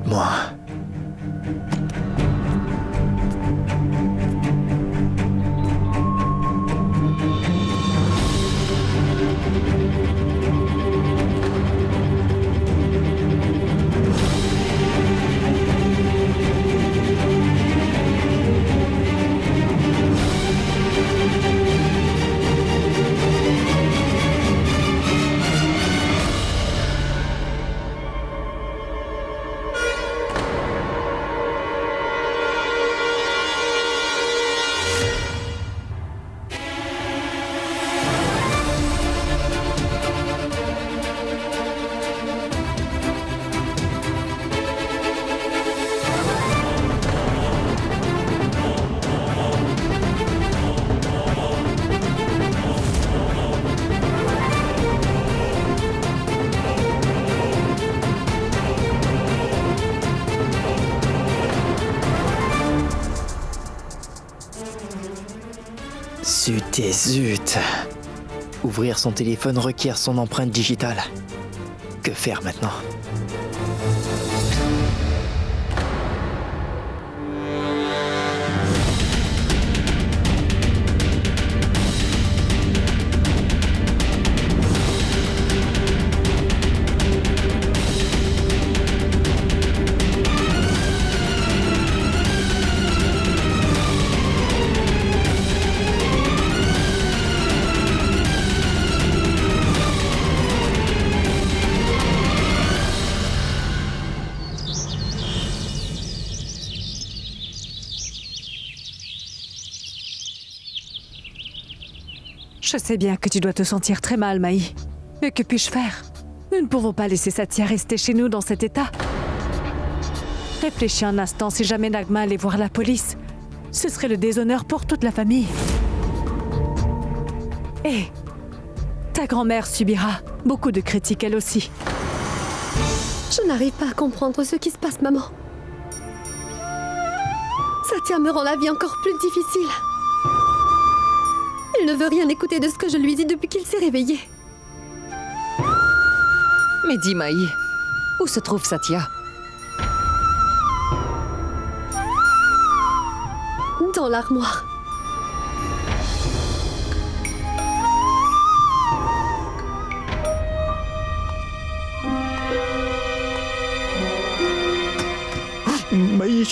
Moi. Zut et zut. Ouvrir son téléphone requiert son empreinte digitale. Que faire maintenant? Je sais bien que tu dois te sentir très mal, Maï. Mais que puis-je faire? Nous ne pouvons pas laisser Satya rester chez nous dans cet état. Réfléchis un instant, si jamais Nagma allait voir la police, ce serait le déshonneur pour toute la famille. Et ta grand-mère subira beaucoup de critiques elle aussi. Je n'arrive pas à comprendre ce qui se passe, maman. Satya me rend la vie encore plus difficile. Il ne veut rien écouter de ce que je lui dis depuis qu'il s'est réveillé. Mais dis, Maï, où se trouve Satya? Dans l'armoire. Maï,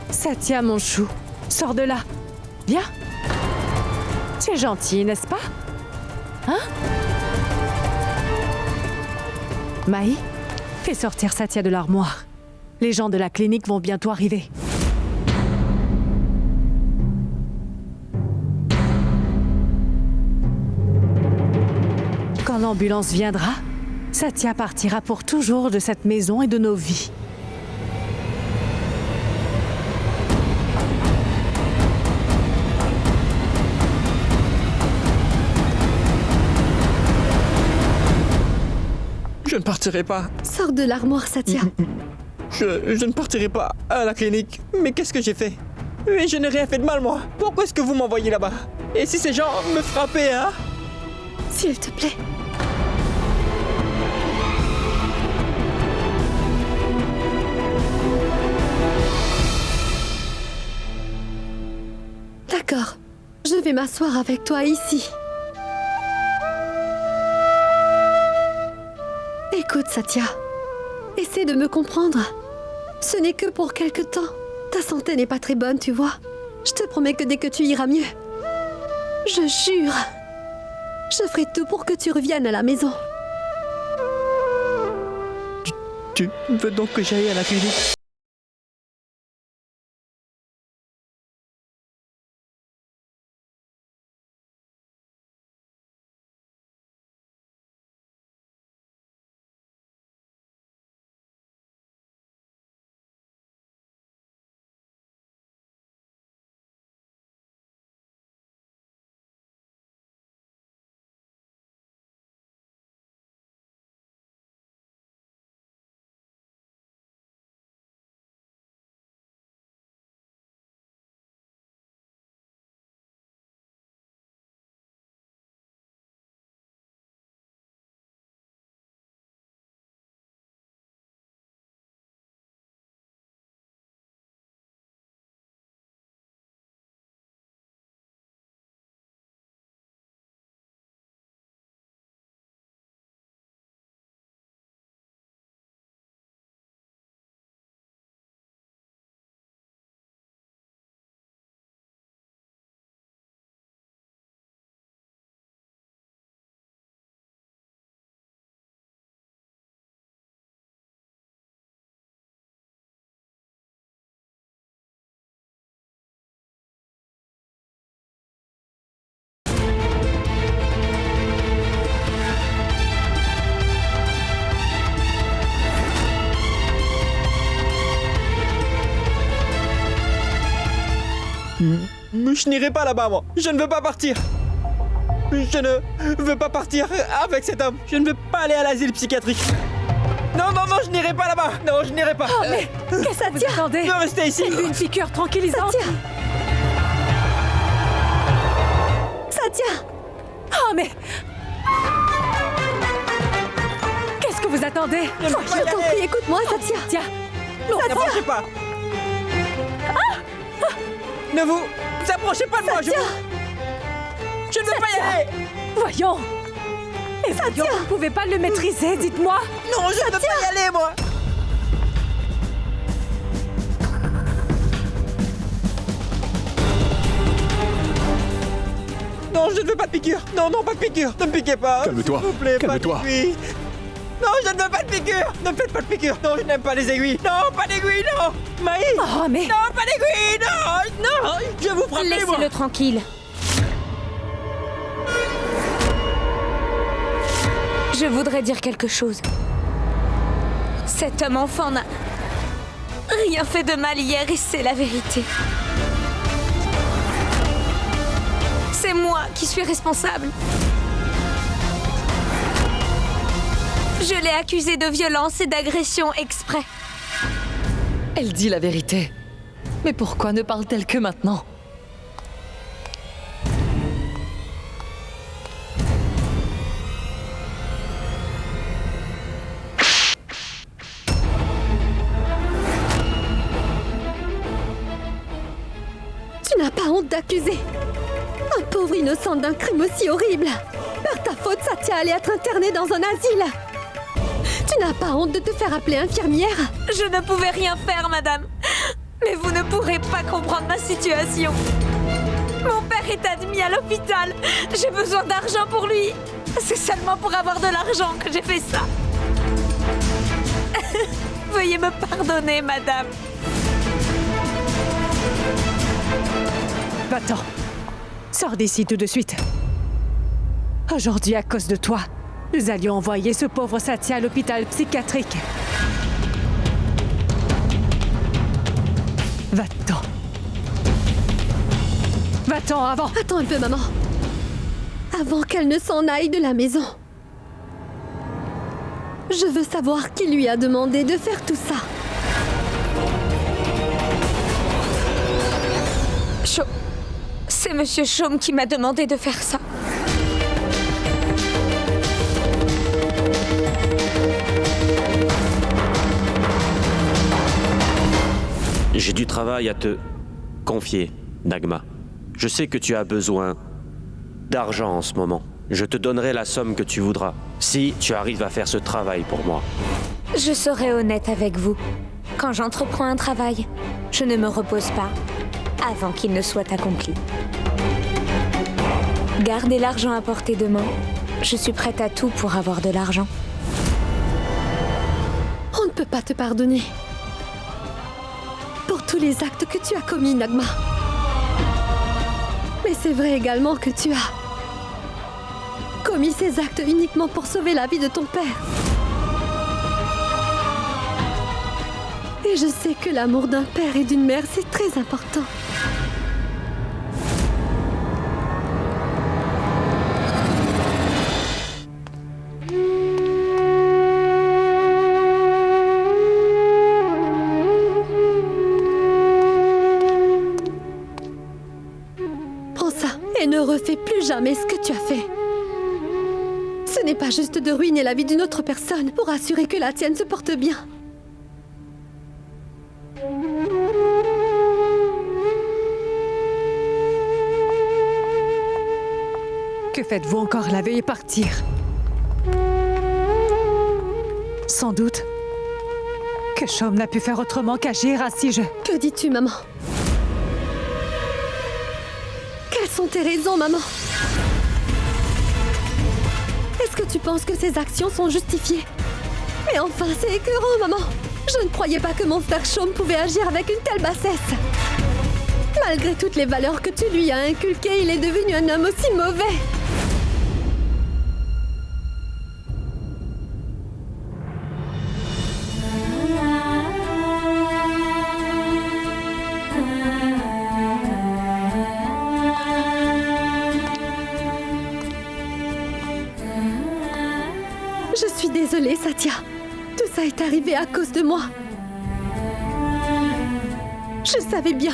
Satya, mon chou, sors de là. Viens. Tu es gentil, n'est-ce pas? Hein? Maï, fais sortir Satya de l'armoire. Les gens de la clinique vont bientôt arriver. Quand l'ambulance viendra, Satya partira pour toujours de cette maison et de nos vies. je ne partirai pas. Sors de l'armoire, Satya. Je ne partirai pas à la clinique. Mais qu'est-ce que j'ai fait? Mais je n'ai rien fait de mal, moi. Pourquoi est-ce que vous m'envoyez là-bas? Et si ces gens me frappaient, hein? S'il te plaît. D'accord. Je vais m'asseoir avec toi ici. Écoute, Satya. Essaie de me comprendre. Ce n'est que pour quelque temps. Ta santé n'est pas très bonne, tu vois. Je te promets que dès que tu iras mieux, je jure, je ferai tout pour que tu reviennes à la maison. Tu veux donc que j'aille à la clinique? Je n'irai pas là-bas, moi. Je ne veux pas partir. Je ne veux pas partir avec cet homme. Je ne veux pas aller à l'asile psychiatrique. Non, non, non, je n'irai pas là-bas. Non, je n'irai pas. Oh, mais qu'est-ce que vous attendez? Je veux rester ici. Une piqûre tranquillisante. Satya! Oh, mais... Qu'est-ce que vous attendez? Je ne veux pas Je y t'en aller. prie, écoute-moi, Satya! Tiens, N'approchez pas. Ne vous approchez pas de moi. Satya! Je ne veux pas y aller. voyons. Et voyons, vous ne pouvez pas le maîtriser, dites-moi. Non, je ne veux pas y aller, moi. Non, je ne veux pas de piqûre. Non, non, pas de piqûre. Ne me piquez pas. Calme-toi. S'il vous plaît, Calme-toi. pas d'aiguille. Non, je ne veux pas de piqûre. Ne me faites pas de piqûre. Non, je n'aime pas les aiguilles. Non, pas d'aiguille, non. Maï. Oh, mais... Non, pas d'aiguille, non. Non, je vais vous frapper, moi. Laissez-le tranquille. Je voudrais dire quelque chose. Cet homme enfant n'a rien fait de mal hier et c'est la vérité. C'est moi qui suis responsable. Je l'ai accusé de violence et d'agression exprès. Elle dit la vérité. Mais pourquoi ne parle-t-elle que maintenant? Tu n'as pas honte d'accuser un pauvre innocent d'un crime aussi horrible. Par ta faute, Satya allait être internée dans un asile. Tu n'as pas honte de te faire appeler infirmière? Je ne pouvais rien faire, madame. Mais vous ne pourrez pas comprendre ma situation. Mon père est admis à l'hôpital. J'ai besoin d'argent pour lui. C'est seulement pour avoir de l'argent que j'ai fait ça. Veuillez me pardonner, madame. Va-t'en. Sors d'ici tout de suite. Aujourd'hui, à cause de toi, nous allions envoyer ce pauvre Satya à l'hôpital psychiatrique. Va-t'en. Va-t'en avant. Attends un peu, maman. Avant qu'elle ne s'en aille de la maison. Je veux savoir qui lui a demandé de faire tout ça. C'est Monsieur Chaume qui m'a demandé de faire ça. J'ai du travail à te confier, Nagma. Je sais que tu as besoin d'argent en ce moment. Je te donnerai la somme que tu voudras, si tu arrives à faire ce travail pour moi. Je serai honnête avec vous. Quand j'entreprends un travail, je ne me repose pas avant qu'il ne soit accompli. Gardez l'argent à portée de main. Je suis prête à tout pour avoir de l'argent. On ne peut pas te pardonner. Pour tous les actes que tu as commis, Nagma. Mais c'est vrai également que tu as commis ces actes uniquement pour sauver la vie de ton père. Et je sais que l'amour d'un père et d'une mère, c'est très important. Prends ça et ne refais plus jamais ce que tu as fait. Ce n'est pas juste de ruiner la vie d'une autre personne pour assurer que la tienne se porte bien. Que faites-vous encore là? Veuillez partir. Sans doute que Chaume n'a pu faire autrement qu'agir ainsi. Que dis-tu, maman? Quelles sont tes raisons, maman? Est-ce que tu penses que ces actions sont justifiées? Mais enfin, c'est écœurant, maman! Je ne croyais pas que mon frère Chaume pouvait agir avec une telle bassesse. Malgré toutes les valeurs que tu lui as inculquées, il est devenu un homme aussi mauvais. Je suis désolée, Satya. Tout ça est arrivé à cause de moi. Je savais bien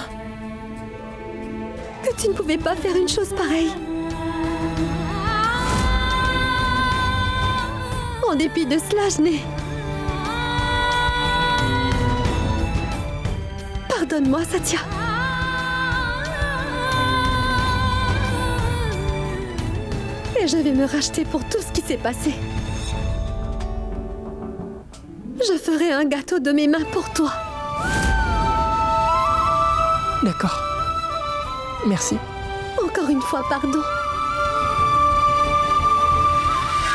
que tu ne pouvais pas faire une chose pareille. En dépit de cela, je n'ai... Pardonne-moi, Satya. Et je vais me racheter pour tout ce qui s'est passé. Je ferai un gâteau de mes mains pour toi. D'accord. Merci. Encore une fois, pardon.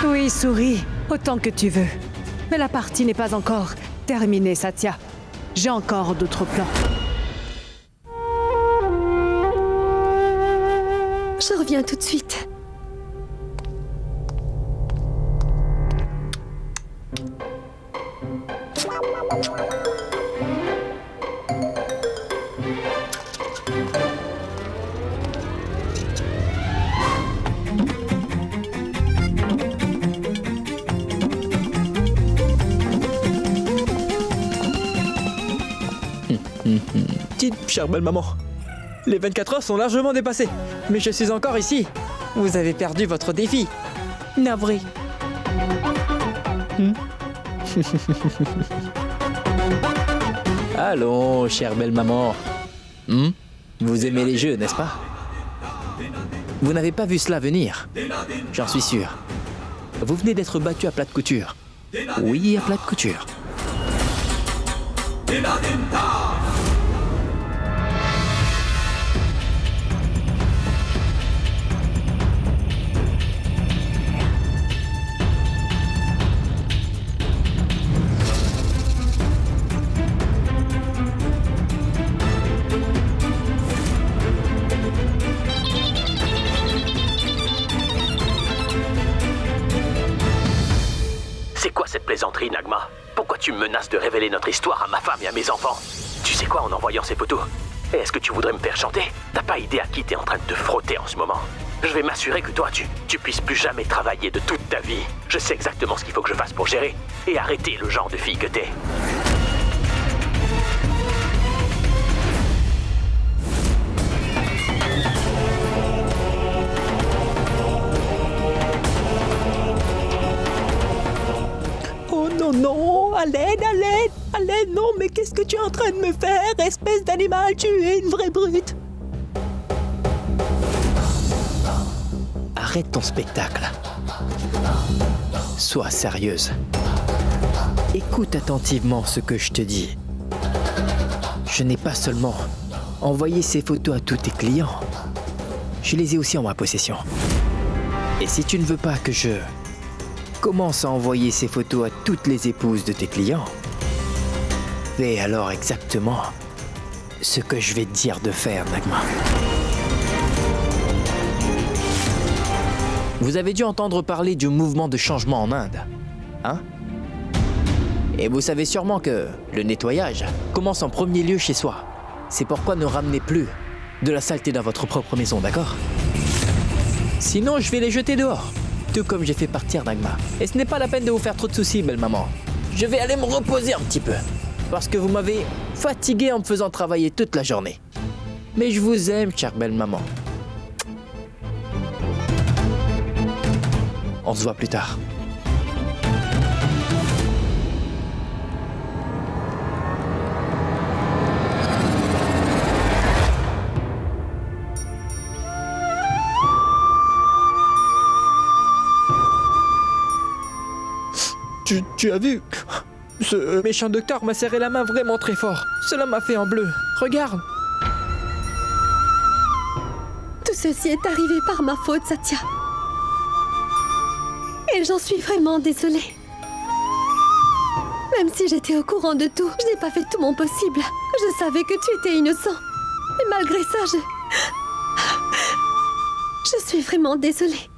Oui, souris, autant que tu veux. Mais la partie n'est pas encore terminée, Satya. J'ai encore d'autres plans. Je reviens tout de suite. Petite chère belle maman, les 24 heures sont largement dépassées, mais je suis encore ici. Vous avez perdu votre défi. Navré. Allons, chère belle maman. Vous aimez les jeux, n'est-ce pas? Vous n'avez pas vu cela venir, j'en suis sûr. Vous venez d'être battu à plat de couture. Oui, à plat de couture. C'est quoi cette plaisanterie, Nagma? Pourquoi tu me menaces de révéler notre histoire à ma femme et à mes enfants? Tu sais quoi en envoyant ces photos? Et est-ce que tu voudrais me faire chanter? T'as pas idée à qui t'es en train de te frotter en ce moment. Je vais m'assurer que toi, tu puisses plus jamais travailler de toute ta vie. Je sais exactement ce qu'il faut que je fasse pour gérer et arrêter le genre de fille que t'es. Oh non, non, à l'aide, à l'aide, à l'aide, non, mais qu'est-ce que tu es en train de me faire, espèce d'animal, tu es une vraie brute. Arrête ton spectacle. Sois sérieuse. Écoute attentivement ce que je te dis. Je n'ai pas seulement envoyé ces photos à tous tes clients, je les ai aussi en ma possession. Et si tu ne veux pas que je commence à envoyer ces photos à toutes les épouses de tes clients, fais alors exactement ce que je vais te dire de faire, Nagma. Vous avez dû entendre parler du mouvement de changement en Inde, hein? Et vous savez sûrement que le nettoyage commence en premier lieu chez soi. C'est pourquoi ne ramenez plus de la saleté dans votre propre maison, d'accord? Sinon, je vais les jeter dehors, tout comme j'ai fait partir Nagma. Et ce n'est pas la peine de vous faire trop de soucis, belle maman. Je vais aller me reposer un petit peu, parce que vous m'avez fatigué en me faisant travailler toute la journée. Mais je vous aime, chère belle maman. On se voit plus tard. Tu as vu? Ce méchant docteur m'a serré la main vraiment très fort. Cela m'a fait en bleu. Regarde. Tout ceci est arrivé par ma faute, Satya. Et j'en suis vraiment désolée. Même si j'étais au courant de tout, je n'ai pas fait tout mon possible. Je savais que tu étais innocent. Et malgré ça, je suis vraiment désolée.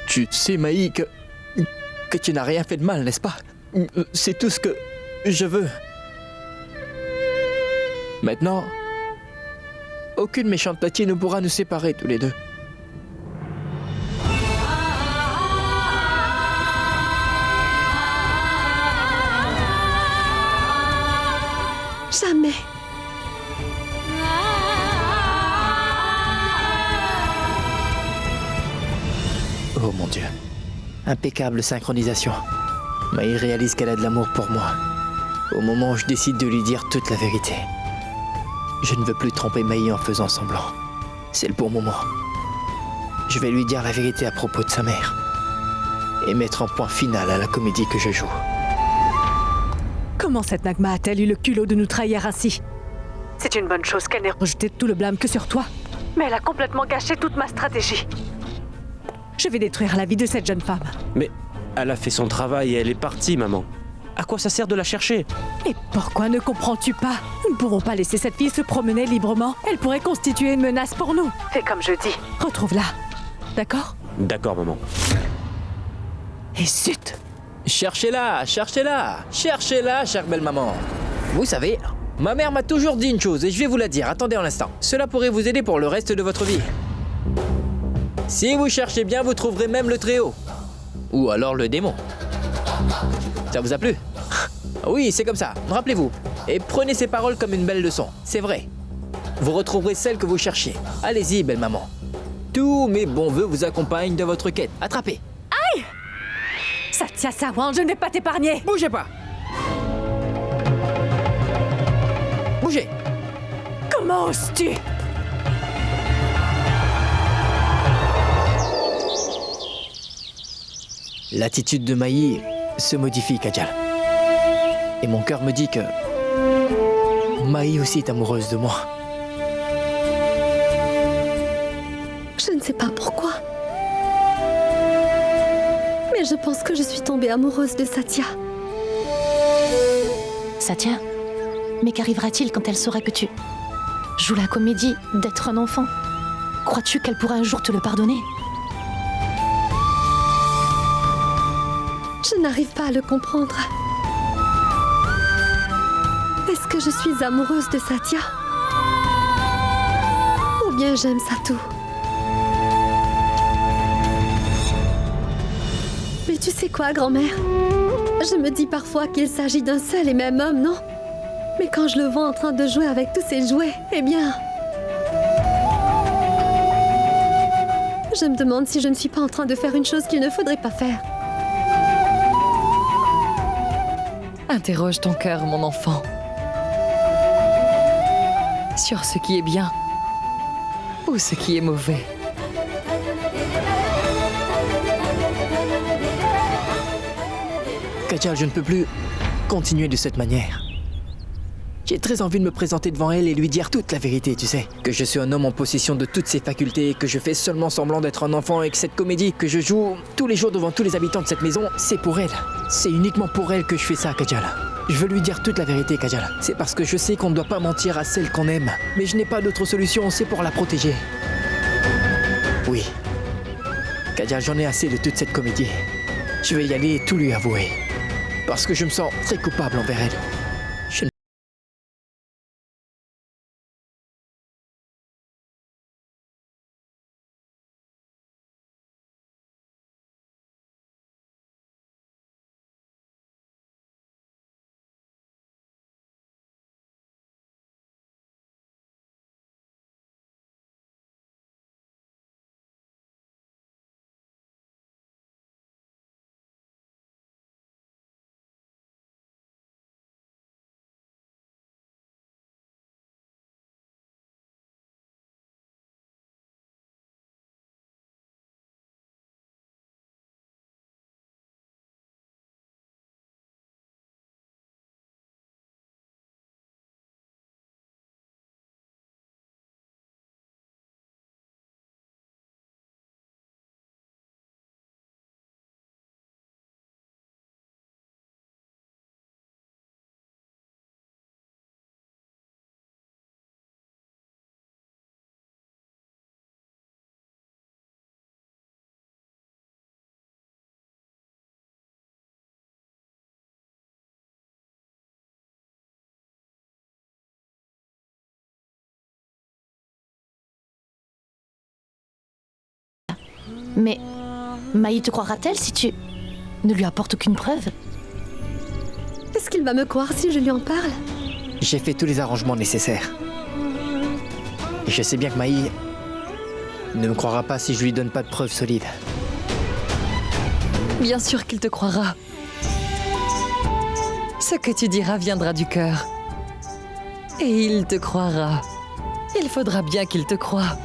Tu sais, Maï, que tu n'as rien fait de mal, n'est-ce pas? C'est tout ce que je veux. Maintenant, Aucune méchante pâtier ne pourra nous séparer tous les deux. Jamais. Oh mon Dieu. Impeccable synchronisation. Maï réalise qu'elle a de l'amour pour moi. Au moment où je décide de lui dire toute la vérité. Je ne veux plus tromper Maï en faisant semblant. C'est le bon moment. Je vais lui dire la vérité à propos de sa mère. Et mettre un point final à la comédie que je joue. Comment cette Nagma a-t-elle eu le culot de nous trahir ainsi? C'est une bonne chose qu'elle n'ait rejeté tout le blâme que sur toi. Mais elle a complètement gâché toute ma stratégie. Je vais détruire la vie de cette jeune femme. Mais elle a fait son travail et elle est partie, maman. À quoi ça sert de la chercher? Et pourquoi ne comprends-tu pas? Nous ne pouvons pas laisser cette fille se promener librement. Elle pourrait constituer une menace pour nous. Fais comme je dis. Retrouve-la. D'accord? D'accord, maman. Et zut! Cherchez-la, cherchez-la, cherchez-la, chère belle maman. Vous savez, ma mère m'a toujours dit une chose et je vais vous la dire. Attendez un instant. Cela pourrait vous aider pour le reste de votre vie. Si vous cherchez bien, vous trouverez même le Très-Haut. Ou alors le démon. Ça vous a plu? Oui, c'est comme ça. Rappelez-vous. Et prenez ces paroles comme une belle leçon. C'est vrai. Vous retrouverez celle que vous cherchez. Allez-y, belle maman. Tous mes bons voeux vous accompagnent dans votre quête. Attrapez. Satya Sawan, je ne vais pas t'épargner! Bougez pas. Bougez. Comment oses-tu? L'attitude de Maï se modifie, Kajal. Et mon cœur me dit que Maï aussi est amoureuse de moi. Je ne sais pas pourquoi. Mais je pense que je suis tombée amoureuse de Satya. Satya, mais qu'arrivera-t-il quand elle saura que tu joues la comédie d'être un enfant? Crois-tu qu'elle pourra un jour te le pardonner? Je n'arrive pas à le comprendre. Est-ce que je suis amoureuse de Satya? Ou bien j'aime Satu? Mais tu sais quoi, grand-mère? Je me dis parfois qu'il s'agit d'un seul et même homme, non? Mais quand je le vois en train de jouer avec tous ses jouets, eh bien... Je me demande si je ne suis pas en train de faire une chose qu'il ne faudrait pas faire. Interroge ton cœur, mon enfant. Sur ce qui est bien ou ce qui est mauvais. Kajal, je ne peux plus continuer de cette manière. J'ai très envie de me présenter devant elle et lui dire toute la vérité, tu sais. Que je suis un homme en possession de toutes ses facultés, que je fais seulement semblant d'être un enfant et que cette comédie que je joue tous les jours devant tous les habitants de cette maison, c'est pour elle. C'est uniquement pour elle que je fais ça, Kajal. Je veux lui dire toute la vérité, Kajal. C'est parce que je sais qu'on ne doit pas mentir à celle qu'on aime. Mais je n'ai pas d'autre solution, c'est pour la protéger. Oui. Kajal, j'en ai assez de toute cette comédie. Je vais y aller et tout lui avouer. Parce que je me sens très coupable envers elle. Mais Maï te croira-t-elle si tu ne lui apportes aucune preuve? Est-ce qu'il va me croire si je lui en parle? J'ai fait tous les arrangements nécessaires. Et je sais bien que Maï ne me croira pas si je lui donne pas de preuves solides. Bien sûr qu'il te croira. Ce que tu diras viendra du cœur. Et il te croira. Il faudra bien qu'il te croie.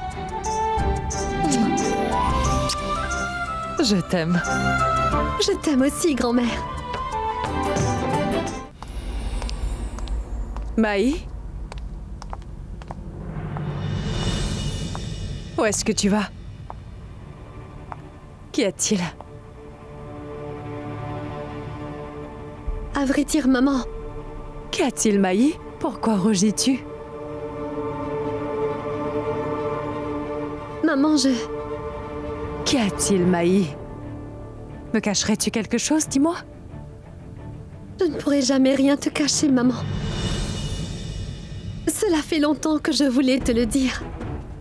Je t'aime. Je t'aime aussi, grand-mère. Maï? Où est-ce que tu vas? Qu'y a-t-il? À vrai dire, maman, Qu'y a-t-il, Maï? Pourquoi rougis-tu? maman, Qu'y a-t-il, Maï? Me cacherais-tu quelque chose, dis-moi? je ne pourrai jamais rien te cacher, maman. Cela fait longtemps que je voulais te le dire,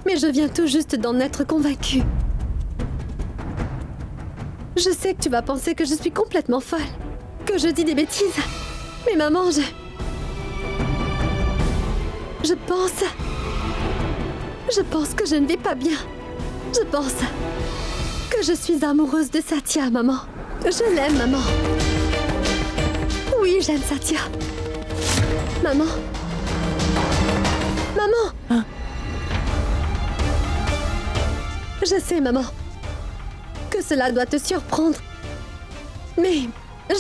mais je viens tout juste d'en être convaincue. Je sais que tu vas penser que je suis complètement folle, que je dis des bêtises, mais maman, je pense que je ne vais pas bien. Je pense que je suis amoureuse de Satya, maman. Je l'aime, maman. Oui, j'aime Satya. Maman. Maman. Hein? Je sais, maman, que cela doit te surprendre. Mais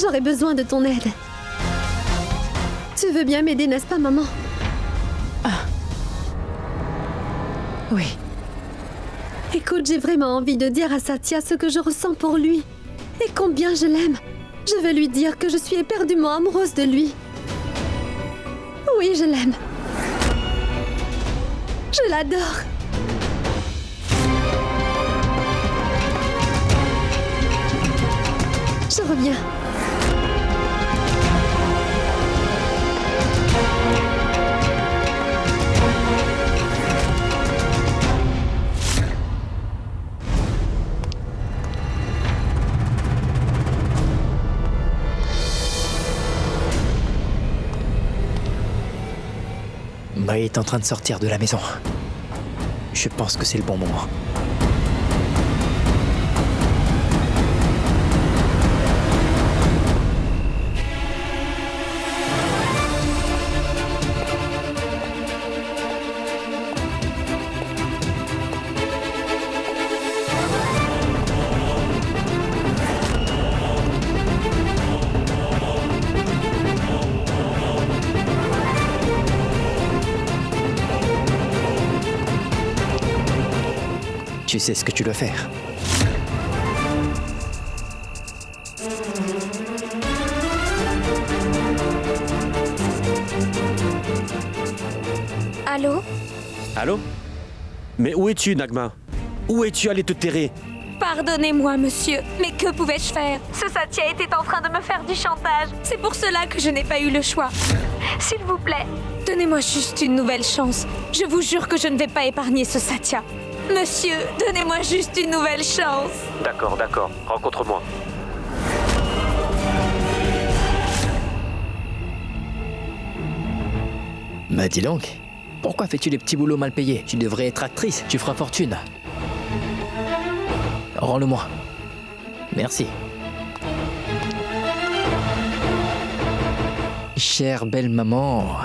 j'aurais besoin de ton aide. Tu veux bien m'aider, n'est-ce pas, maman? Oui. Écoute, j'ai vraiment envie de dire à Satya ce que je ressens pour lui et combien je l'aime. Je veux lui dire que je suis éperdument amoureuse de lui. Oui, je l'aime. Je l'adore. Je reviens. Maï est en train de sortir de la maison. Je pense que c'est le bon moment. Tu sais ce que tu dois faire. Allô? Allô? Mais où es-tu, Nagma? Où es-tu allé te terrer? Pardonnez-moi, monsieur, mais que pouvais-je faire? Ce Satya était en train de me faire du chantage. C'est pour cela que je n'ai pas eu le choix. S'il vous plaît, donnez-moi juste une nouvelle chance. Je vous jure que je ne vais pas épargner ce Satya. Monsieur, donnez-moi juste une nouvelle chance. D'accord, d'accord. Rencontre-moi. Bah dis donc, pourquoi fais-tu les petits boulots mal payés? Tu devrais être actrice, tu feras fortune. Rends-le-moi. Merci. Chère belle maman,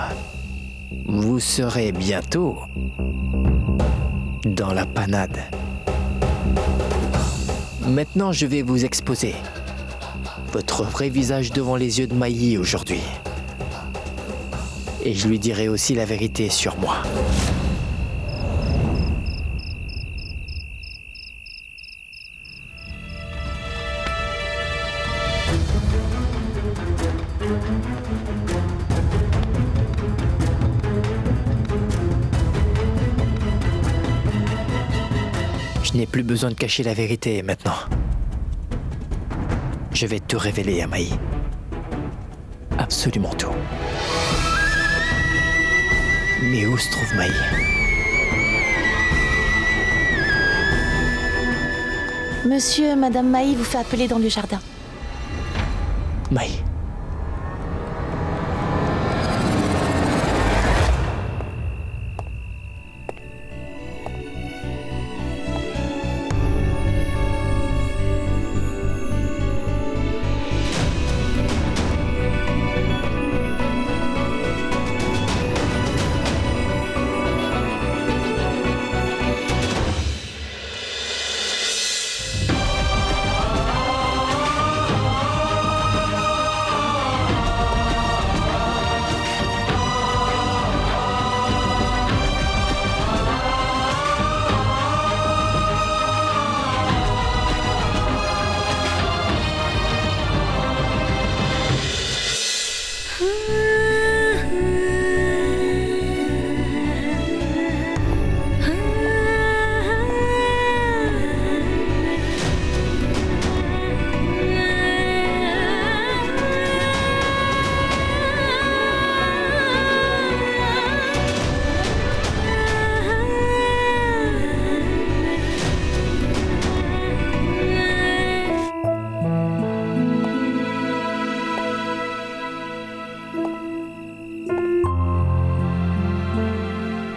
vous serez bientôt dans la panade. Maintenant, je vais vous exposer votre vrai visage devant les yeux de Maï aujourd'hui. Et je lui dirai aussi la vérité sur moi. Je n'ai plus besoin de cacher la vérité maintenant. Je vais te révéler à Maï. Absolument tout. Mais où se trouve Maï? Monsieur et Madame Maï vous fait appeler dans le jardin. Maï.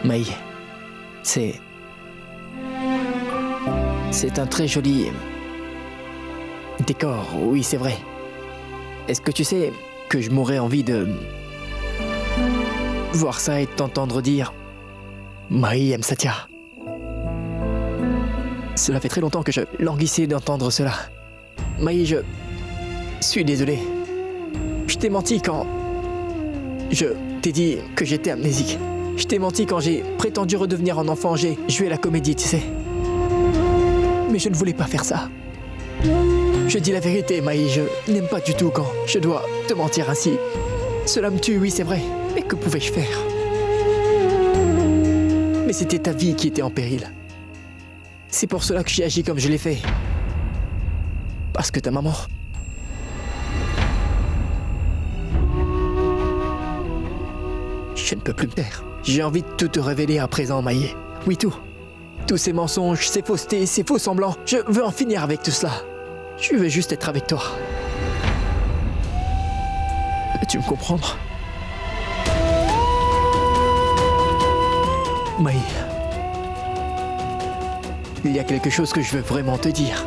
Maï, c'est un très joli décor, oui c'est vrai. Est-ce que tu sais que je m'aurais envie de voir ça et de t'entendre dire Maï aime Satya. Cela fait très longtemps que je languissais d'entendre cela. Maï, je suis désolé. Je t'ai menti quand je t'ai dit que j'étais amnésique. Je t'ai menti quand j'ai prétendu redevenir un enfant, j'ai joué la comédie, tu sais. Mais je ne voulais pas faire ça. Je dis la vérité, Maï, je n'aime pas du tout quand je dois te mentir ainsi. Cela me tue, oui, c'est vrai. Mais que pouvais-je faire? Mais c'était ta vie qui était en péril. C'est pour cela que j'ai agi comme je l'ai fait. Parce que ta maman... Je ne peux plus me taire. J'ai envie de tout te révéler à présent, Maï. Oui, tout. Tous ces mensonges, ces faussetés, ces faux semblants. Je veux en finir avec tout cela. Je veux juste être avec toi. Peux-tu me comprendre? Maï. Il y a quelque chose que je veux vraiment te dire.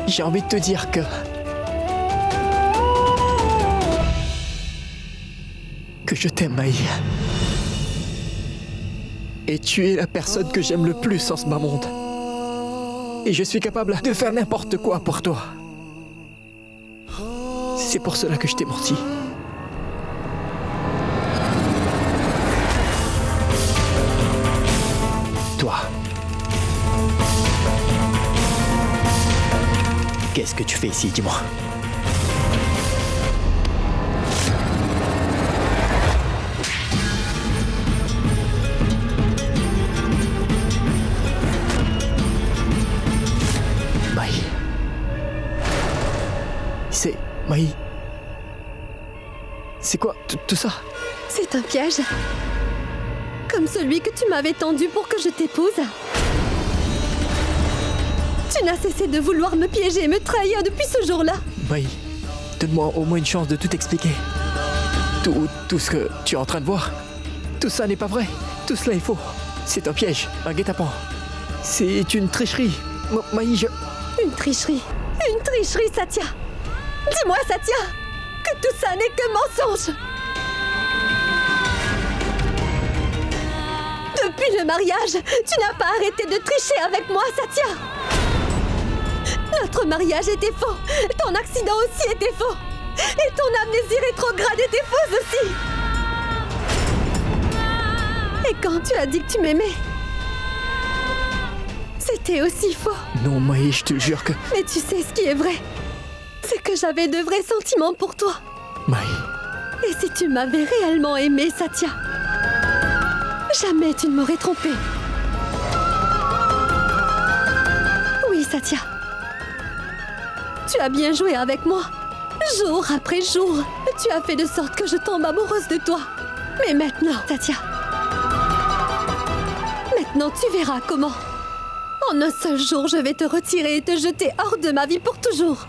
J'ai envie de te dire que je t'aime, Maï. Et tu es la personne que j'aime le plus en ce bas monde. Et je suis capable de faire n'importe quoi pour toi. C'est pour cela que je t'ai menti. Toi. Qu'est-ce que tu fais ici, dis-moi? Maï, c'est quoi tout ça? C'est un piège. Comme celui que tu m'avais tendu pour que je t'épouse. Tu n'as cessé de vouloir me piéger et me trahir depuis ce jour-là. Maï, donne-moi au moins une chance de tout expliquer. Tout ce que tu es en train de voir, tout ça n'est pas vrai. Tout cela est faux. C'est un piège, un guet-apens. C'est une tricherie. Maï, Une tricherie. Une tricherie, Satya. Dis-moi, Satya, que tout ça n'est que mensonge. Depuis le mariage, tu n'as pas arrêté de tricher avec moi, Satya. Notre mariage était faux. Ton accident aussi était faux. Et ton amnésie rétrograde était fausse aussi. Et quand tu as dit que tu m'aimais, c'était aussi faux. Non, Maï, je te jure que... Mais tu sais ce qui est vrai, c'est que j'avais de vrais sentiments pour toi. Maï... Et si tu m'avais réellement aimé, Satya, jamais tu ne m'aurais trompé. Oui, Satya. Tu as bien joué avec moi. Jour après jour, tu as fait de sorte que je tombe amoureuse de toi. Mais maintenant, Satya, maintenant tu verras comment. En un seul jour, je vais te retirer et te jeter hors de ma vie pour toujours.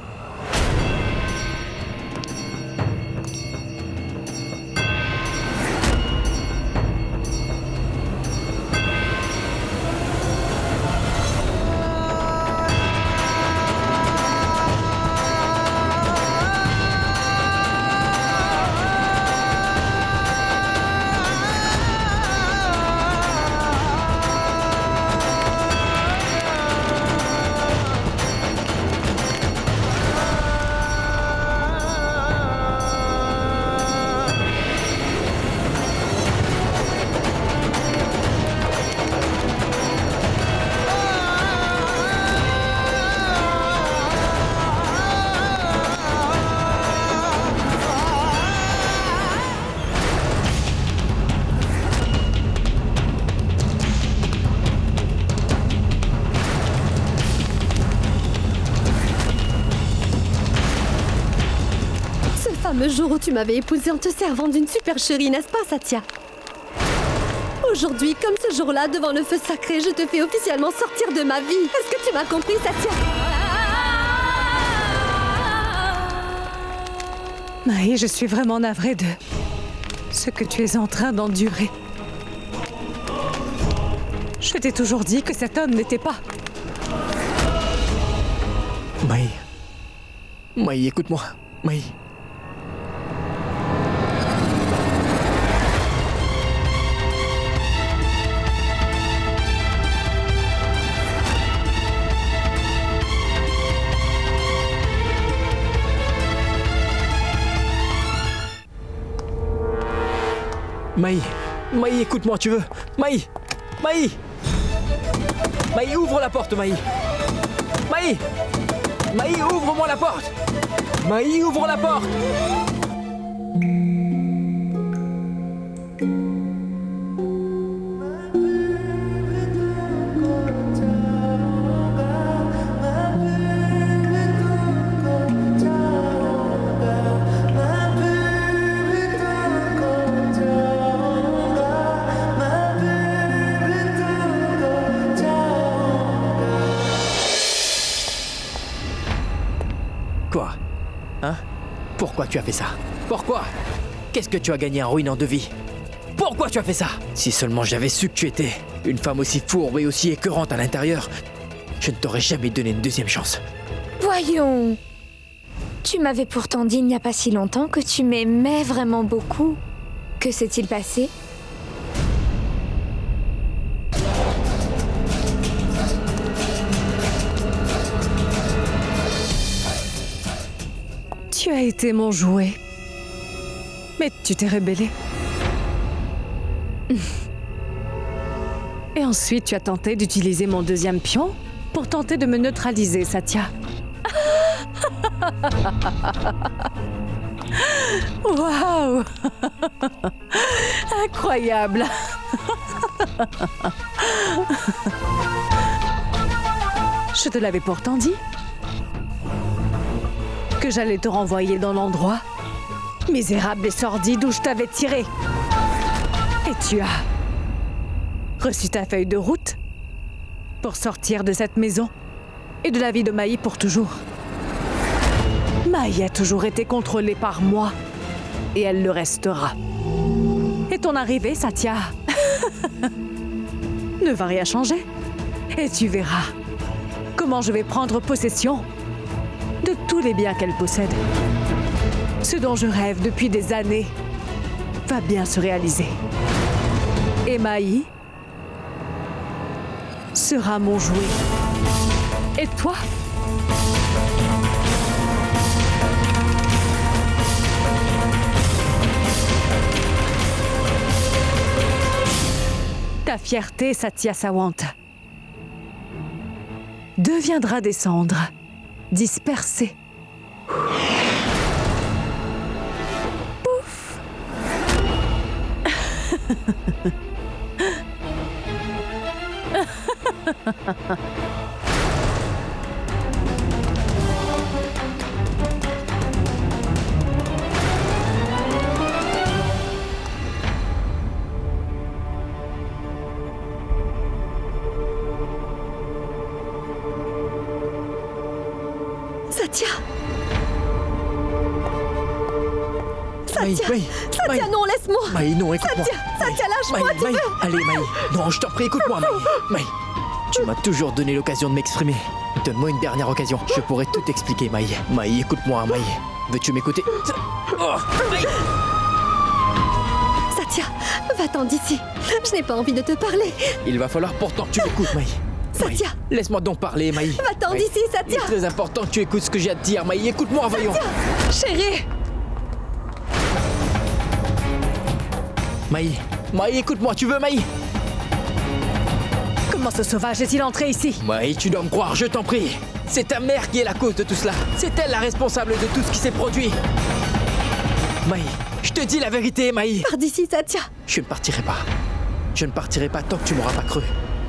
Le jour où tu m'avais épousée en te servant d'une supercherie, n'est-ce pas, Satya? Aujourd'hui, comme ce jour-là, devant le feu sacré, je te fais officiellement sortir de ma vie. Est-ce que tu m'as compris, Satya? Maï, je suis vraiment navrée de ce que tu es en train d'endurer. Je t'ai toujours dit que cet homme n'était pas... Maï. Maï, écoute-moi. Maï. Maï, Maï, écoute-moi, tu veux? Maï, Maï, Maï, ouvre la porte, Maï. Maï, Maï, ouvre-moi la porte. Maï, ouvre la porte. Quoi? Hein? Pourquoi tu as fait ça? Pourquoi? Qu'est-ce que tu as gagné en ruinant de vie? Pourquoi tu as fait ça? Si seulement j'avais su que tu étais une femme aussi fourbe et aussi écœurante à l'intérieur, je ne t'aurais jamais donné une deuxième chance. Voyons. Tu m'avais pourtant dit il n'y a pas si longtemps que tu m'aimais vraiment beaucoup. Que s'est-il passé? Tu as été mon jouet. Mais tu t'es rebellée. Et ensuite, tu as tenté d'utiliser mon deuxième pion pour tenter de me neutraliser, Satya. Waouh! Incroyable! Je te l'avais pourtant dit que j'allais te renvoyer dans l'endroit misérable et sordide où je t'avais tiré. Et tu as reçu ta feuille de route pour sortir de cette maison et de la vie de Maï pour toujours. Maï a toujours été contrôlée par moi et elle le restera. Et ton arrivée, Satya, ne va rien changer. Et tu verras comment je vais prendre possession de tous les biens qu'elle possède. Ce dont je rêve depuis des années va bien se réaliser. Et Maï sera mon jouet. Et toi ? Ta fierté, Satya Sawant, deviendra des cendres, dispersées. Pouf. Satya! Maï, Satya! Maï, Satya, Maï. non, laisse-moi! Maï, non, écoute-moi. Satya! Satya, lâche-moi, Maï, tu Maï, veux! allez, Maï. Non, je t'en prie, écoute-moi, Maï. Maï, tu m'as toujours donné l'occasion de m'exprimer. Donne-moi une dernière occasion. Je pourrais tout expliquer, Maï. Maï, écoute-moi, Maï. Veux-tu m'écouter? Oh, Maï. Satya, va-t'en d'ici. Je n'ai pas envie de te parler. Il va falloir pourtant que tu m'écoutes, Maï. Maï, Satya. laisse-moi donc parler, Maï. Va-t'en Maï, d'ici, Il est Satya. très important que tu écoutes ce que j'ai à te dire, Maï. Écoute-moi, voyons. Chérie! Maï, Maï, écoute-moi, tu veux, Maï? Comment ce sauvage est-il entré ici? Maï, tu dois me croire, je t'en prie. C'est ta mère qui est la cause de tout cela. C'est elle la responsable de tout ce qui s'est produit. Maï, je te dis la vérité, Maï. Pars d'ici, Satya. Je ne partirai pas. Je ne partirai pas tant que tu m'auras pas cru.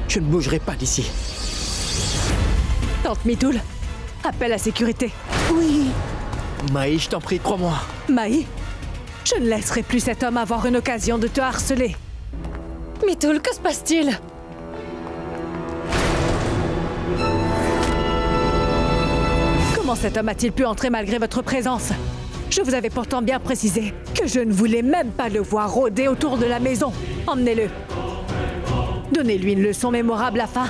Je ne bougerai pas d'ici. Tante Mitoul, appelle la sécurité. Oui. Maï, je t'en prie, crois-moi. Maï, je ne laisserai plus cet homme avoir une occasion de te harceler. Mitoul, que se passe-t-il? Comment cet homme a-t-il pu entrer malgré votre présence? Je vous avais pourtant bien précisé que je ne voulais même pas le voir rôder autour de la maison. Emmenez-le. Donnez-lui une leçon mémorable afin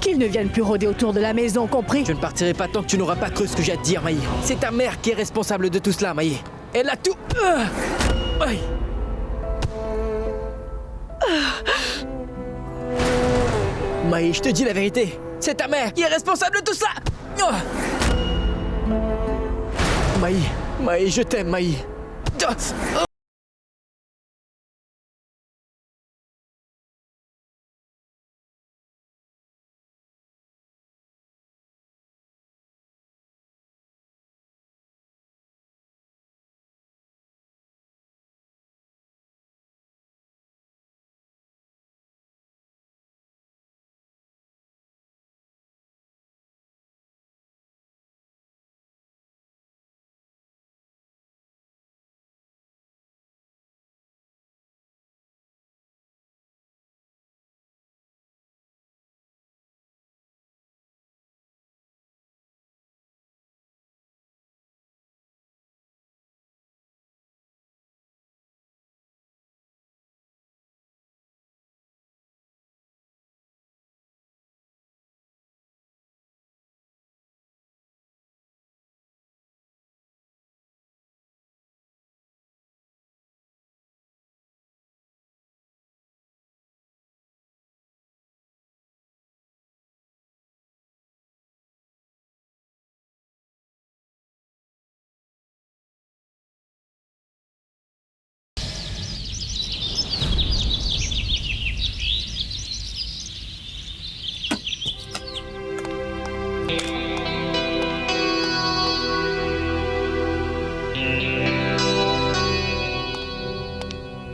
qu'il ne vienne plus rôder autour de la maison, compris? Je ne partirai pas tant que tu n'auras pas cru ce que j'ai à te dire, Maï. C'est ta mère qui est responsable de tout cela, Maï. Elle a tout... Maï. Maï, je te dis la vérité. C'est ta mère qui est responsable de tout cela. Maï, Maï, je t'aime, Maï.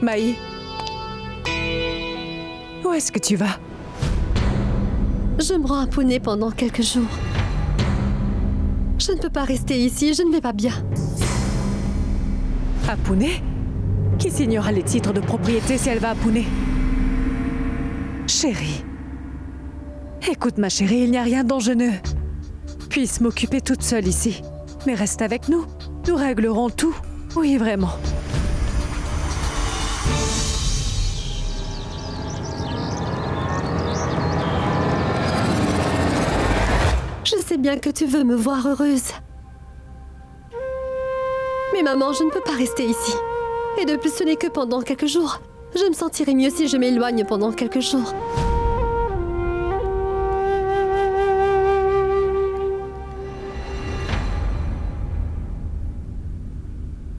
Maï, où est-ce que tu vas? Je me rends à Pune pendant quelques jours. Je ne peux pas rester ici, je ne vais pas bien. À Pune? Qui signera les titres de propriété si elle va à Pune? Chérie. Écoute ma chérie, il n'y a rien dont je ne puisse m'occuper toute seule ici. Mais reste avec nous. Nous réglerons tout. Oui, vraiment. Je sais bien que tu veux me voir heureuse. Mais maman, je ne peux pas rester ici. Et de plus, ce n'est que pendant quelques jours. Je me sentirai mieux si je m'éloigne pendant quelques jours.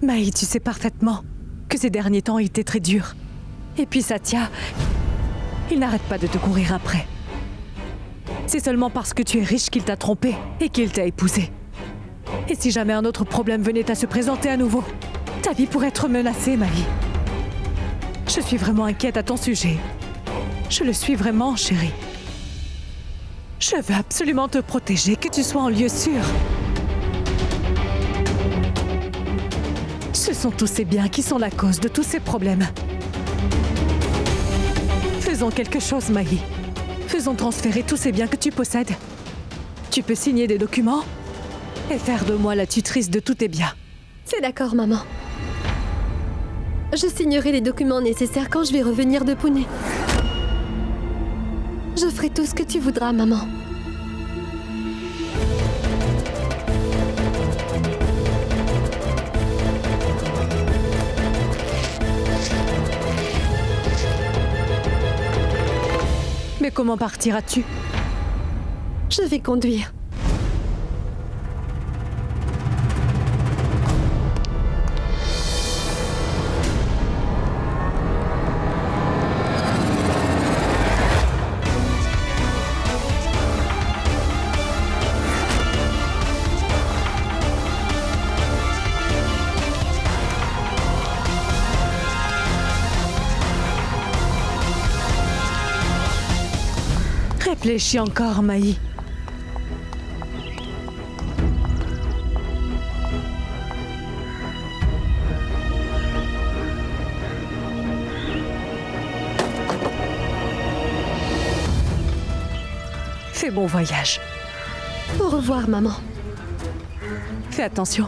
Maï, tu sais parfaitement que ces derniers temps étaient très durs. Et puis Satya, il n'arrête pas de te courir après. C'est seulement parce que tu es riche qu'il t'a trompé et qu'il t'a épousé. Et si jamais un autre problème venait à se présenter à nouveau, ta vie pourrait être menacée, Maï. Je suis vraiment inquiète à ton sujet. Je le suis vraiment, chérie. Je veux absolument te protéger, que tu sois en lieu sûr. Ce sont tous ces biens qui sont la cause de tous ces problèmes. Faisons quelque chose, Maï. Faisons transférer tous ces biens que tu possèdes. Tu peux signer des documents et faire de moi la tutrice de tous tes biens. C'est d'accord, maman. Je signerai les documents nécessaires quand je vais revenir de Pune. Je ferai tout ce que tu voudras, maman. Mais comment partiras-tu? Je vais conduire. Réfléchis encore, Maï. Fais bon voyage. Au revoir, maman. Fais attention.